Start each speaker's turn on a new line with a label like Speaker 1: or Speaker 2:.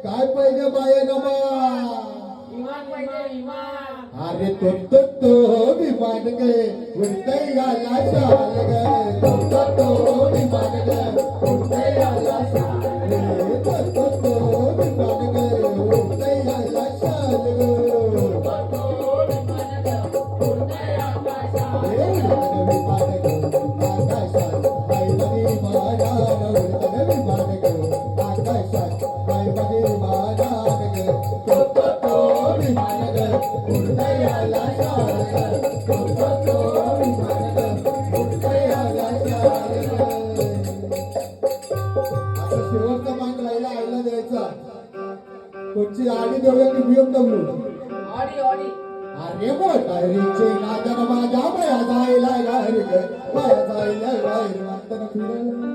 Speaker 1: काय पाहिजे बाया नमा अरे तो विमान गे उडते याला शाल गे तो विमान गे उडते याला शाल गे तो विमान गे उडते याला शाल गे शेवटचा मान राहिला आईला द्यायचा कोणची आडी देऊया की BMW अरे मोठा रिचे नादन माझ्या माया जायला गारी ग माया जायला गारी म्हणताना फिरायला